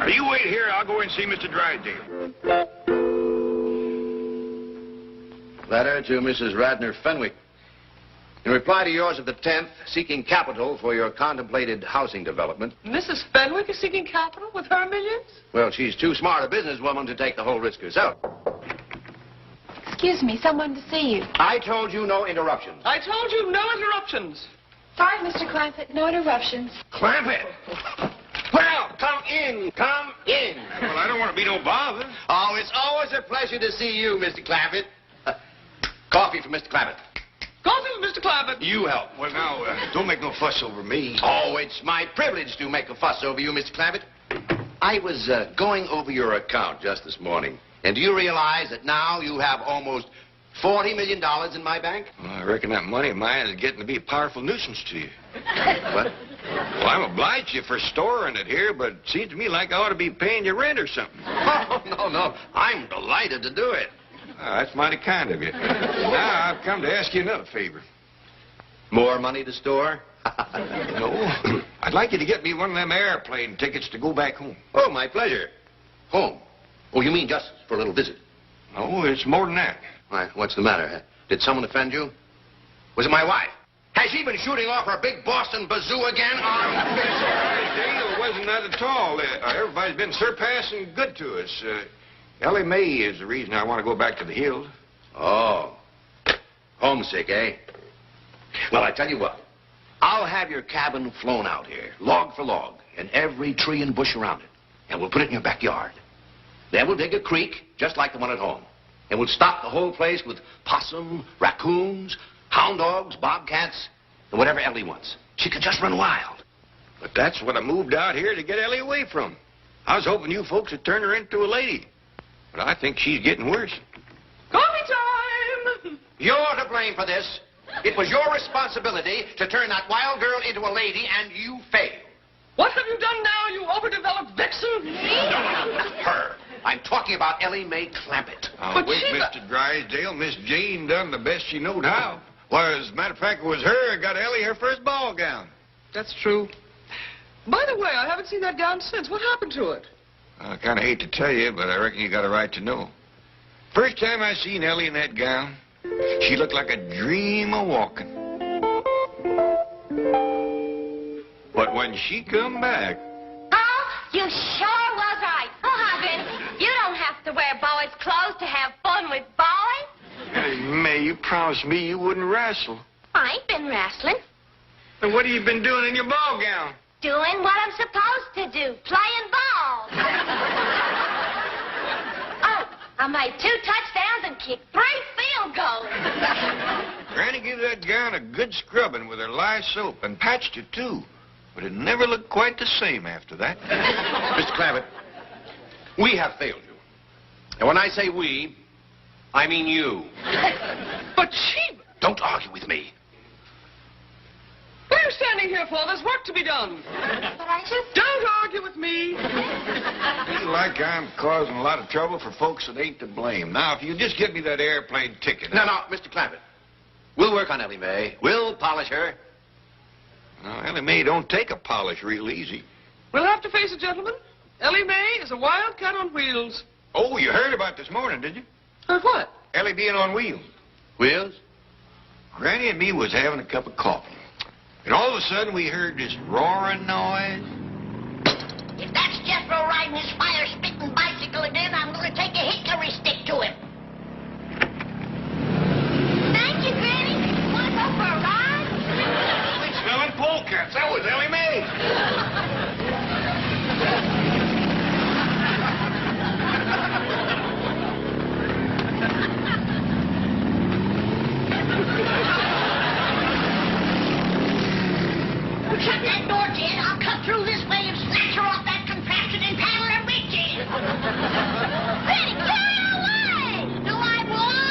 Now, you wait here. I'll go and see Mr. Drysdale. Letter to Mrs. Radner Fenwick. In reply to yours of the 10th, seeking capital for your contemplated housing development. Mrs. Fenwick is seeking capital with her millions? Well, she's too smart a businesswoman to take the whole risk herself. Excuse me, someone to see you. I told you no interruptions. I told you no interruptions. Sorry, Mr. Clampett, no interruptions. Clampett! Well, come in, come in. Well, I don't want to be no bother. Oh, it's always a pleasure to see you, Mr. Clampett. Coffee for Mr. Clampett. Coffee with Mr. Clampett. You help. Well, now, don't make no fuss over me. Oh, it's my privilege to make a fuss over you, Mr. Clampett. I was going over your account just this morning. And do you realize that now you have almost $40 million in my bank? Well, I reckon that money of mine is getting to be a powerful nuisance to you. What? Well, I'm obliged to you for storing it here, but it seems to me like I ought to be paying you rent or something. Oh, no. I'm delighted to do it. That's mighty kind of you. Now, I've come to ask you another favor. More money to store? No. I'd like you to get me one of them airplane tickets to go back home. Oh, my pleasure. Home? Oh, you mean just for a little visit? No, it's more than that. Why, what's the matter? Did someone offend you? Was it my wife? Has she been shooting off her big Boston bazoo again? It wasn't that at all. Everybody's been surpassing good to us. Elly May is the reason I want to go back to the hills. Oh. Homesick, eh? Well, I tell you what. I'll have your cabin flown out here, log for log, and every tree and bush around it. And we'll put it in your backyard. Then we'll dig a creek, just like the one at home. And we'll stock the whole place with possum, raccoons, hound dogs, bobcats, and whatever Elly wants. She can just run wild. But that's what I moved out here to get Elly away from. I was hoping you folks would turn her into a lady. But I think she's getting worse. Coffee time! You're to blame for this. It was your responsibility to turn that wild girl into a lady, and you failed. What have you done now, you overdeveloped vixen? No, not her. I'm talking about Elly May Clampett. But wait, Mr. Drysdale. Miss Jane done the best she knowed how. Why, as a matter of fact, it was her that got Elly her first ball gown. That's true. By the way, I haven't seen that gown since. What happened to it? I kind of hate to tell you, but I reckon you got a right to know. First time I seen Elly in that gown, she looked like a dream of walking. But when she come back... Oh, you sure was right. Oh, Harvin, you don't have to wear boys' clothes to have fun with boys. Hey, May, you promised me you wouldn't wrestle. I ain't been wrestling. And what have you been doing in your ball gown? Doing what I'm supposed to do, playing ball. Oh, I made 2 touchdowns and kicked 3 field goals. Granny gave that gown a good scrubbing with her lye soap and patched it, too. But it never looked quite the same after that. Mr. Clampett, we have failed you. And when I say we, I mean you. But she... Don't argue with me. What are you standing here for? There's work to be done. But I just... Don't argue with me. Feel like I'm causing a lot of trouble for folks that ain't to blame. Now, if you just give me that airplane ticket... No, Mr. Clampett. We'll work on Elly May. We'll polish her. No, Elly May don't take a polish real easy. We'll have to face it, gentlemen. Elly May is a wildcat on wheels. Oh, you heard about this morning, did you? Heard what? Elly being on wheels. Wheels? Granny and me was having a cup of coffee. And all of a sudden, we heard this roaring noise. If that's Jethro riding his fire-spitting bicycle again, I'm going to take a hickory stick to him. Thank you, Granny. Want to go for a ride? Smelling polecats. That was Elly May. Shut that door, Jed. I'll cut through this way and snatch her off that contraption and paddle her reach in. Granny, carry her away! Do I blow?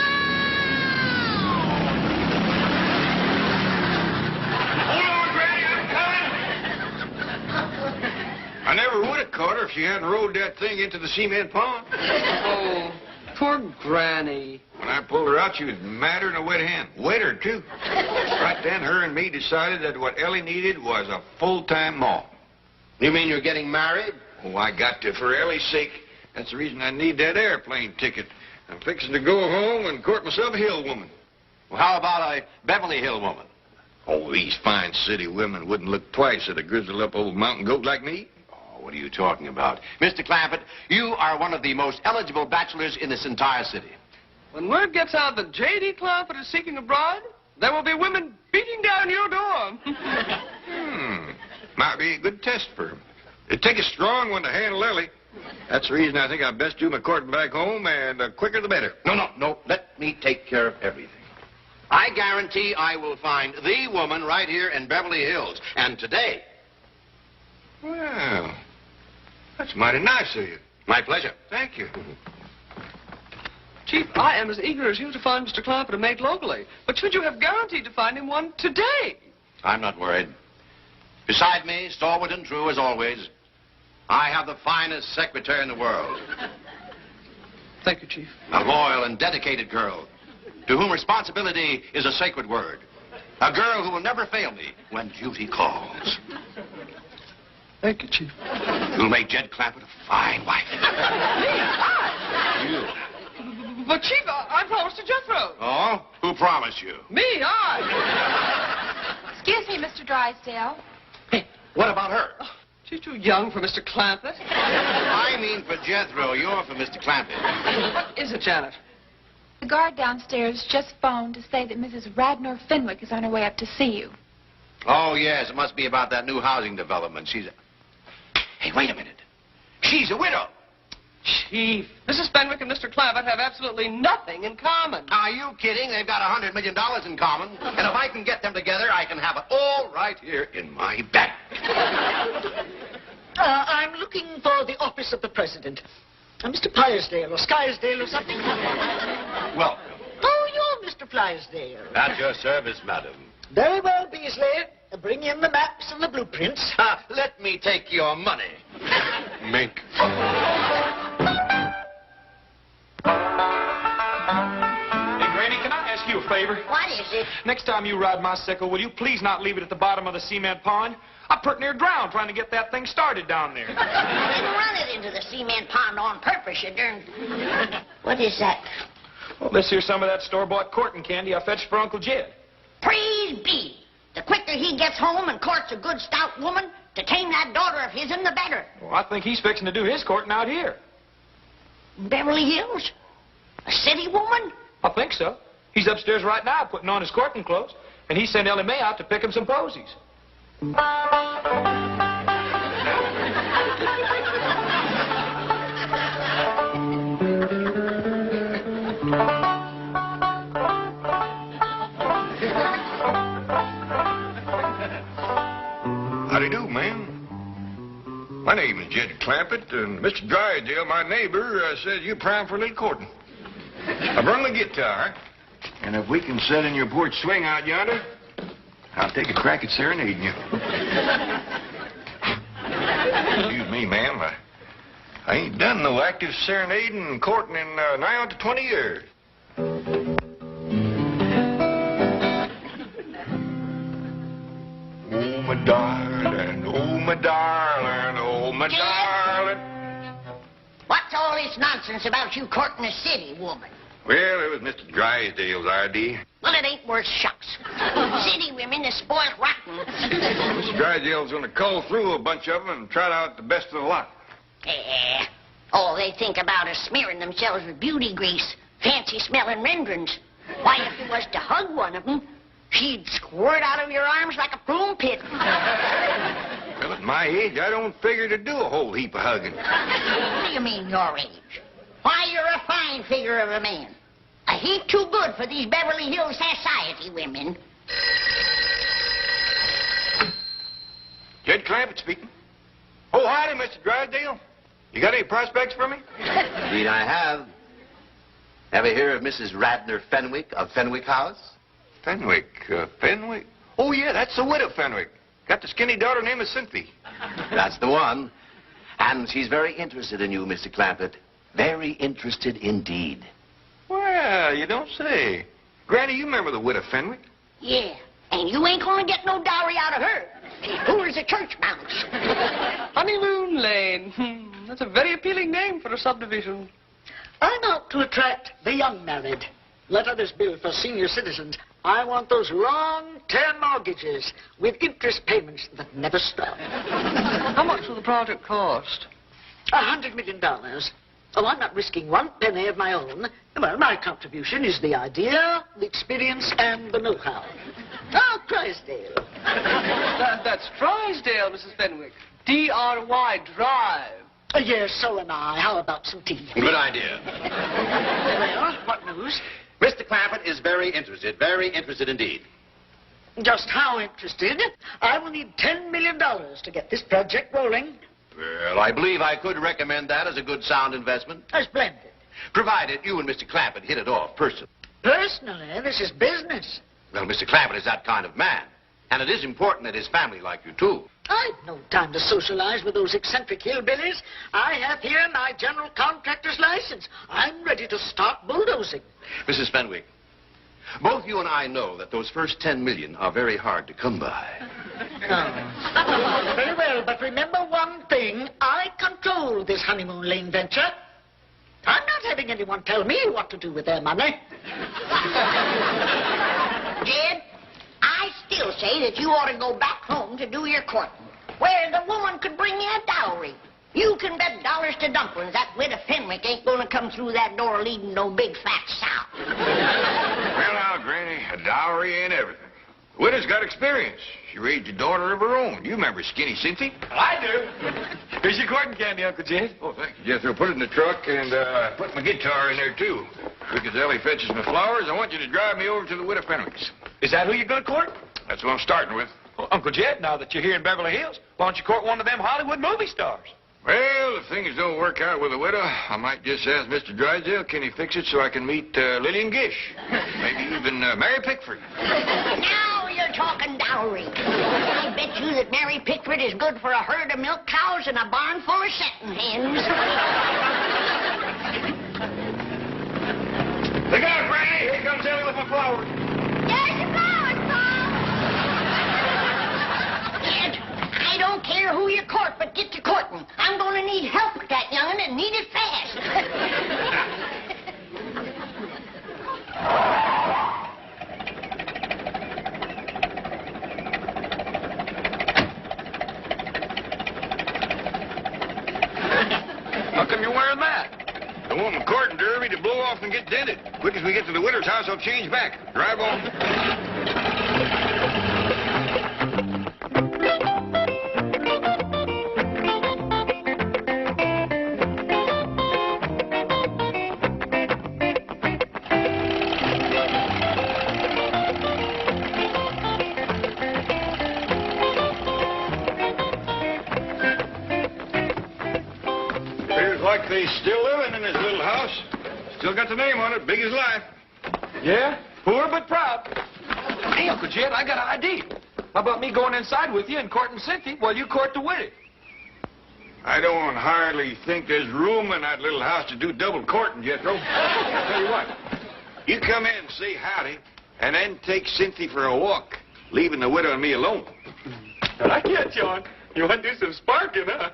Hold on, Granny, I'm coming. I never would have caught her if she hadn't rode that thing into the cement pond. Oh, poor Granny. When I pulled her out, she was madder than a wet hen. Wetter, too. Right then, her and me decided that what Elly needed was a full-time mom. You mean you're getting married? Oh, I got to, for Ellie's sake. That's the reason I need that airplane ticket. I'm fixing to go home and court myself a hill woman. Well, how about a Beverly Hill woman? Oh, these fine city women wouldn't look twice at a grizzled up old mountain goat like me. Oh, what are you talking about? Mr. Clampett, you are one of the most eligible bachelors in this entire city. When word gets out that J.D. Clampett is seeking a bride, there will be women beating down your door. Might be a good test for him. It'd take a strong one to handle Ellie. That's the reason I think I'd best do my courting back home, and the quicker the better. No. Let me take care of everything. I guarantee I will find the woman right here in Beverly Hills. And today. Well, that's mighty nice of you. My pleasure. Thank you. Chief, I am as eager as you to find Mr. Clampett a mate locally. But should you have guaranteed to find him one today? I'm not worried. Beside me, stalwart and true as always, I have the finest secretary in the world. Thank you, Chief. A loyal and dedicated girl, to whom responsibility is a sacred word. A girl who will never fail me when duty calls. Thank you, Chief. You'll make Jed Clampett a fine wife. You. But, Chief, I promised to Jethro. Oh? Who promised you? Me, I. Excuse me, Mr. Drysdale. Hey, what about her? She's too young for Mr. Clampett. I mean for Jethro. You're for Mr. Clampett. What is it, Janet? The guard downstairs just phoned to say that Mrs. Radnor Fenwick is on her way up to see you. Oh, yes. It must be about that new housing development. Hey, wait a minute. She's a widow. Chief, Mrs. Fenwick and Mr. Clampett have absolutely nothing in common. Are you kidding? They've got $100 million in common. And if I can get them together, I can have it all right here in my bank. I'm looking for the office of the president. Mr. Pyersdale or Skyrsdale or something. Welcome. Oh, you're Mr. Flysdale. At your service, madam. Very well, Beasley. Bring in the maps and the blueprints. Let me take your money. Mink. Granny, can I ask you a favor? What is it? Next time you ride my sickle, will you please not leave it at the bottom of the cement pond? I pretty near drowned trying to get that thing started down there. You didn't run it into the cement pond on purpose, you darn... What is that? Well, this here's some of that store-bought courting candy I fetched for Uncle Jed. Praise be. The quicker he gets home and courts a good stout woman to tame that daughter of his'n, the better. Well, I think he's fixing to do his courting out here. Beverly Hills? A city woman? I think so. He's upstairs right now putting on his courting clothes, and he sent Elly May out to pick him some posies. Howdy do, ma'am. My name is Jed Clampett, and Mr. Drysdale, my neighbor, says you're prime for a little courting. I brung the guitar, and if we can sit in your porch swing out yonder, I'll take a crack at serenading you. Excuse me, ma'am. I ain't done no active serenading and courting in nigh on to 20 years. Oh, my darling, oh, my darling, oh, my darling. What's all this nonsense about you courting a city woman? Well, it was Mr. Drysdale's idea. Well, it ain't worth shucks. City women is spoiled rotten. Mr. Drysdale's going to cull through a bunch of them and trot out the best of the lot. All they think about is smearing themselves with beauty grease, fancy-smelling renderings. Why, if you was to hug one of them, she'd squirt out of your arms like a broom pit. Well, at my age, I don't figure to do a whole heap of hugging. What do you mean, your age? Why, you're a fine figure of a man. A heap too good for these Beverly Hills society women. Jed Clampett speaking. Oh, howdy, Mr. Drysdale. You got any prospects for me? Indeed, I have. Ever hear of Mrs. Radnor Fenwick of Fenwick House? Fenwick, Fenwick? Oh, yeah, that's the Widow Fenwick. Got the skinny daughter named Cynthia. That's the one. And she's very interested in you, Mr. Clampett. Very interested indeed. Well, you don't say. Granny, you remember the Widow Fenwick? Yeah, and you ain't gonna get no dowry out of her. She's poor as a church mouse. Honeymoon Lane. That's a very appealing name for a subdivision. I'm out to attract the young married. Let others build for senior citizens. I want those long-term mortgages with interest payments that never stop. How much will the project cost? $100 million. Oh, I'm not risking one penny of my own. Well, my contribution is the idea, the experience, and the know-how. Oh, Drysdale. That's Drysdale, Mrs. Fenwick. D-R-Y, Drive. Yes, so am I. How about some tea? Good idea. Well, what news? Mr. Clampett is very interested indeed. Just how interested? I will need $10 million to get this project rolling. Well, I believe I could recommend that as a good sound investment. Splendid. Provided you and Mr. Clampett hit it off personally. Personally, this is business. Well, Mr. Clampett is that kind of man. And it is important that his family like you, too. I've no time to socialize with those eccentric hillbillies. I have here my general contractor's license. I'm ready to start bulldozing. Mrs. Fenwick, both you and I know that those first $10 million are very hard to come by. Oh. Very well, but remember one thing. I control this honeymoon lane venture. I'm not having anyone tell me what to do with their money. Jed, I still say that you ought to go back home to do your courting, where the woman could bring you a dowry. You can bet dollars to dumplings that Widow Fenwick ain't going to come through that door leading no big fat sow. Well, now, Granny, a dowry ain't everything. The widow's got experience. She raised a daughter of her own. You remember Skinny Cynthia? I do. Here's your courting candy, Uncle Jed. Oh, thank you, Jethro. Put it in the truck and put my guitar in there, too. Because Elly fetches my flowers, I want you to drive me over to the Widow Fenwick's. Is that who you're going to court? That's what I'm starting with. Well, Uncle Jed, now that you're here in Beverly Hills, why don't you court one of them Hollywood movie stars? Well, if things don't work out with the widow, I might just ask Mr. Drysdale, can he fix it so I can meet Lillian Gish? Maybe even Mary Pickford. Now you're talking dowry. I bet you that Mary Pickford is good for a herd of milk cows and a barn full of setting hens. Look out, Granny! Here comes Elly with my flowers. There's your flowers, Paul. Jed, I don't care who you court, but get to courting. I'm going to need help with that young'un and need it fast. How come you're wearing that? I want my courting derby to blow off and get dented. Quick as we get to the widow's house, I'll change back. Drive on. Like they still living in this little house. Still got the name on it, big as life. Yeah, poor but proud. Hey, Uncle Jed, I got an idea. How about me going inside with you and courting Cynthia while you court the widow? I don't hardly think there's room in that little house to do double courting, Jethro. I'll tell you what. You come in and say howdy, and then take Cynthia for a walk, leaving the widow and me alone. I get you on. You want to do some sparking, huh?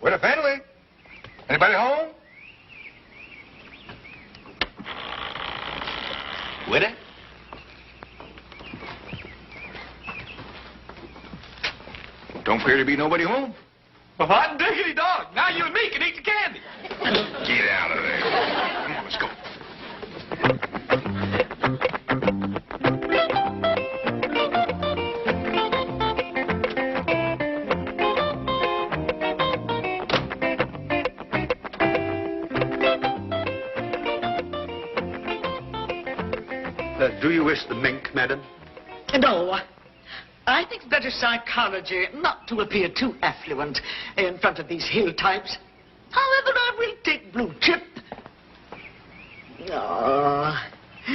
Widow Fenwick? Anybody home? Widow? Don't appear to be nobody home. Well, hot diggity dog. Now you and me can eat the candy. Get out of there. Come on, let's go. Do you wish the mink, madam? No. I think better psychology not to appear too affluent in front of these hill types. However, I will take blue chip. Ah,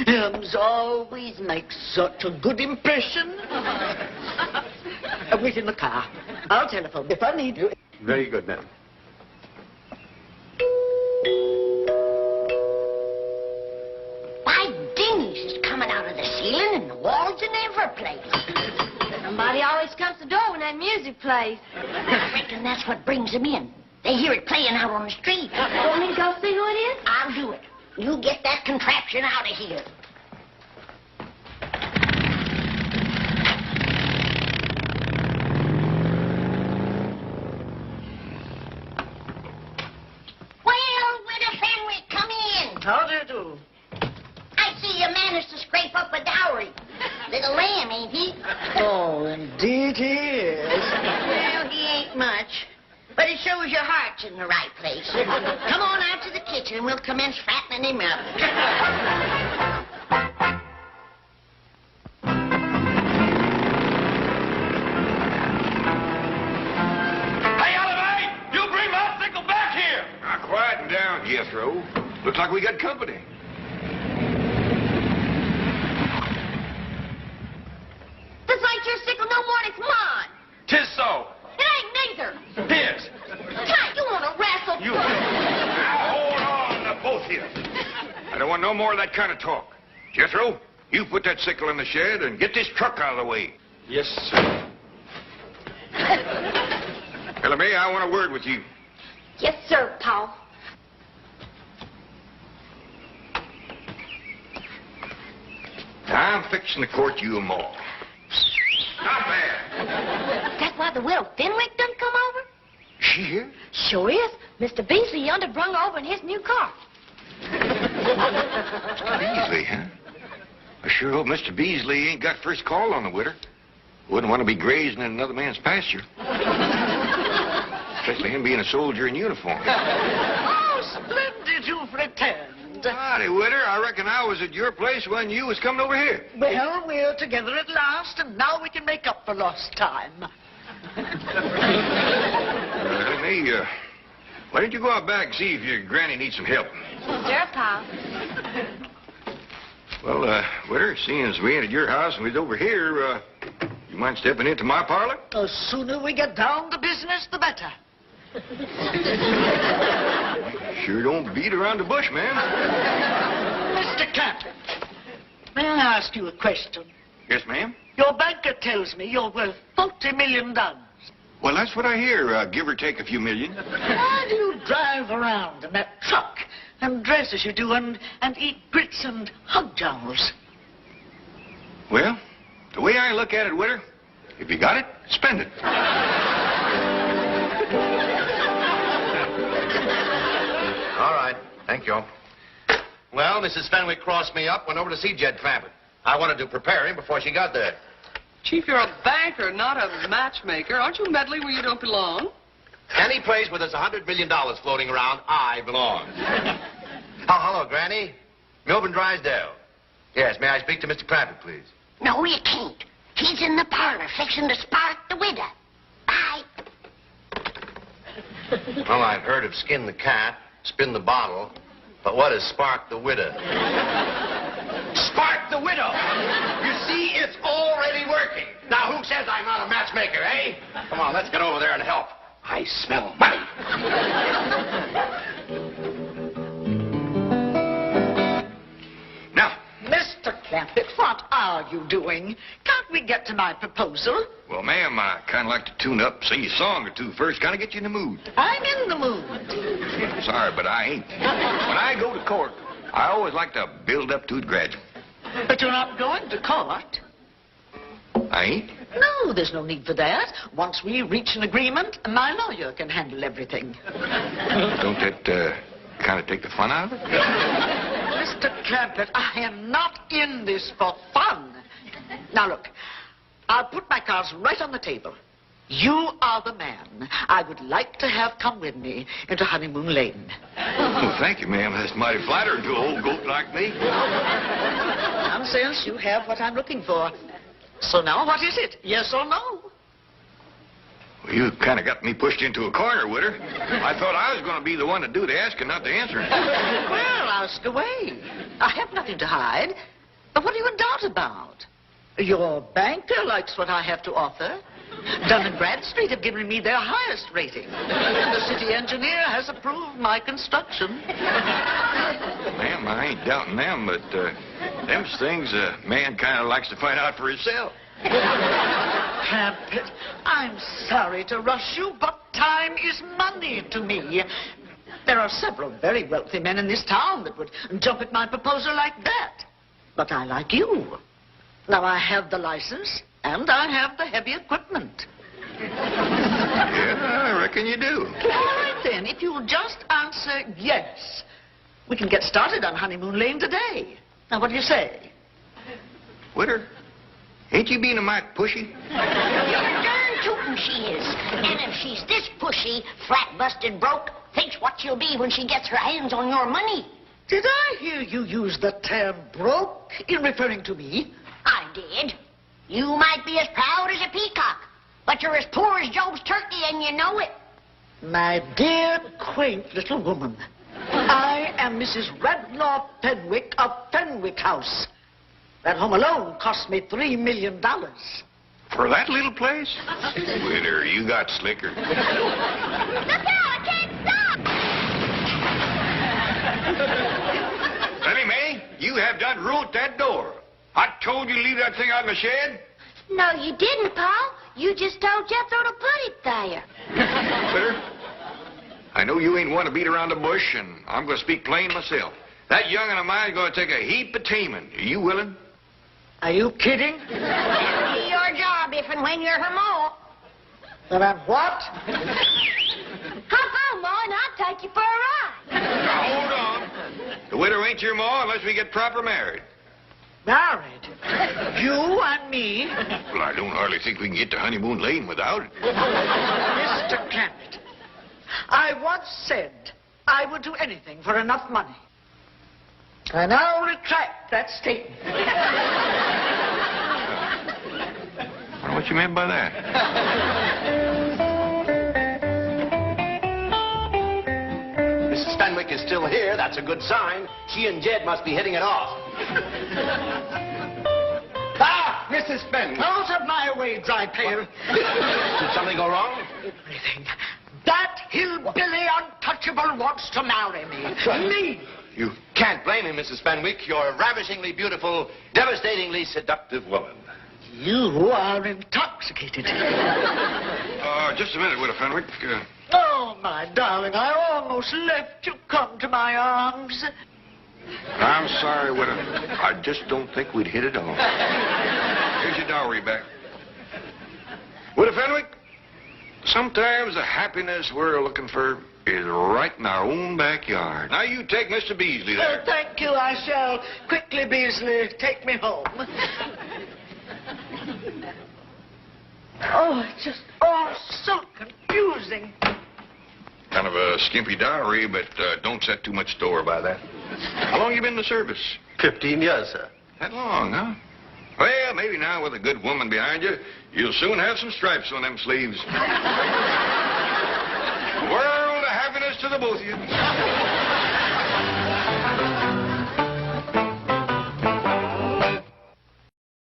hymns always make such a good impression. Wait in the car. I'll telephone if I need you. Very good, madam. Why, dingies is coming out of the ceiling and the walls and every place. that music plays. I reckon that's what brings them in. They hear it playing out on the street. Want me to go see who it is? I'll do it. You get that contraption out of here. Well, Widow Fenwick, come in. How do you do? I see you managed to scrape up a dowry. Little lamb, ain't he? Oh, indeed he is. Well, he ain't much. But it shows your heart's in the right place. Come on out to the kitchen. We'll commence fattening him up. Hey, Elly May! You bring my sickle back here! Now, quieten down, Jethro. Looks like we got company. This ain't your sickle no more, it's mine. 'Tis so. It ain't neither. His. Ty, you want to wrestle? You. Now, hold on, both of you. I don't want no more of that kind of talk. Jethro, you put that sickle in the shed and get this truck out of the way. Yes, sir. Elly May, I want a word with you. Yes, sir, Paul. I'm fixing to court you them all. Not bad. That's why the widow Fenwick done come over? Is she here? Sure is. Mr. Beasley yonder brung her over in his new car. Beasley, huh? I sure hope Mr. Beasley ain't got first call on the widow. Wouldn't want to be grazing in another man's pasture. Especially him being a soldier in uniform. Oh, splendid you've returned. Howdy, Widow. I reckon I was at your place when you was coming over here. Well, we're together at last, and now we can make up for lost time. Elly May, why don't you go out back and see if your granny needs some help? Sure, Paul. Well, Widow, seeing as we ain't at your house and we's over here, you mind stepping into my parlor? The sooner we get down to business, the better. Sure don't beat around the bush, man. Mr. Clampett, may I ask you a question? Yes, ma'am? Your banker tells me you're worth $40 million. Well, that's what I hear, give or take a few million. Why do you drive around in that truck and dress as you do and eat grits and hog jowls? Well, the way I look at it, Widow, if you got it, spend it. All right. Thank you. Well, Mrs. Fenwick crossed me up, went over to see Jed Clampett. I wanted to prepare him before she got there. Chief, you're a banker, not a matchmaker. Aren't you meddling where you don't belong? Any place where there's $100 million floating around, I belong. Oh, hello, Granny. Milburn Drysdale. Yes, may I speak to Mr. Clampett, please? No, you can't. He's in the parlor fixing to spark the widow. Bye. Well, I've heard of skin the cat, spin the bottle, but what is spark the widow? Spark the widow! You see, it's already working. Now, who says I'm not a matchmaker, eh? Come on, let's get over there and help. I smell money. Now, Mr. Clampett, what are you doing? Can't we get to my proposal? well, ma'am, I kind of like to tune up, sing you a song or two first, kind of get you in the mood. I'm in the mood. Sorry, but I ain't. When I go to court, I always like to build up to it gradually. But you're not going to court. I ain't? No, there's no need for that. Once we reach an agreement, my lawyer can handle everything. Don't that kind of take the fun out of it? Mr. Clampett, I am not in this for fun. Now, look, I'll put my cards right on the table. You are the man I would like to have come with me into Honeymoon Lane. Well, thank you, ma'am. That's mighty flattering to an old goat like me. Nonsense, you have what I'm looking for. So now, what is it? Yes or no? Well, you kind of got me pushed into a corner, Widow. I thought I was going to be the one to do the asking, not the answering. Well, ask away. I have nothing to hide. But what are you in doubt about? Your banker likes what I have to offer. Dun & Bradstreet have given me their highest rating. And the city engineer has approved my construction. Ma'am, I ain't doubting them, but them's things a man kind of likes to find out for himself. Clampett, I'm sorry to rush you, but time is money to me. There are several very wealthy men in this town that would jump at my proposal like that. But I like you. Now, I have the license, and I have the heavy equipment. Yeah, I reckon you do. All right, then. If you'll just answer yes, we can get started on Honeymoon Lane today. Now, what do you say? Widow, ain't you being a mite pushy? You're darn tootin' she is. And if she's this pushy, flat-busted broke, thinks what she'll be when she gets her hands on your money. Did I hear you use the term broke in referring to me? I did. You might be as proud as a peacock, but you're as poor as Job's turkey, and you know it. My dear, quaint little woman, I am Mrs. Radnor Fenwick of Fenwick House. That home alone cost me $3 million. For that little place? Widow, you got slicker. Look out, I can't stop! Elly May, you have done ruined that door. I told you to leave that thing out in the shed. No, you didn't, Pa. You just told Jethro to put it there. Widow, I know you ain't one to beat around the bush, and I'm going to speak plain myself. That young'un of mine's going to take a heap of taming. Are you willing? Are you kidding? That'll be your job if and when you're her ma. Then I'm what? Hop on, Ma, and I'll take you for a ride. Now, hold on. The widow ain't your ma unless we get proper married. Married? You and me? Well, I don't hardly think we can get to Honeymoon Lane without it. Mr. Clampett, I once said I would do anything for enough money. I now retract that statement. I don't know what you meant by that. Mrs. Fenwick is still here. That's a good sign. She and Jed must be hitting it off. Ah, Mrs. Fenwick. Out of my way, dry pail. Did something go wrong? Everything. That hillbilly untouchable wants to marry me. Me. You can't blame him, Mrs. Fenwick. You're a ravishingly beautiful, devastatingly seductive woman. You are intoxicated. Just a minute, Widow Fenwick. Oh, my darling, I almost left you come to my arms. I'm sorry, Widow. I just don't think we'd hit it off. Here's your dowry back. Widow Fenwick, sometimes the happiness we're looking for is right in our own backyard. Now you take Mr. Beasley there. Oh, thank you. I shall. Quickly, Beasley, take me home. Oh, it's just all so confusing. Kind of a skimpy dowry, but don't set too much store by that. How long you been in the service? 15 years, sir. That long, huh? Well, maybe now with a good woman behind you, you'll soon have some stripes on them sleeves. World of happiness to the both of you.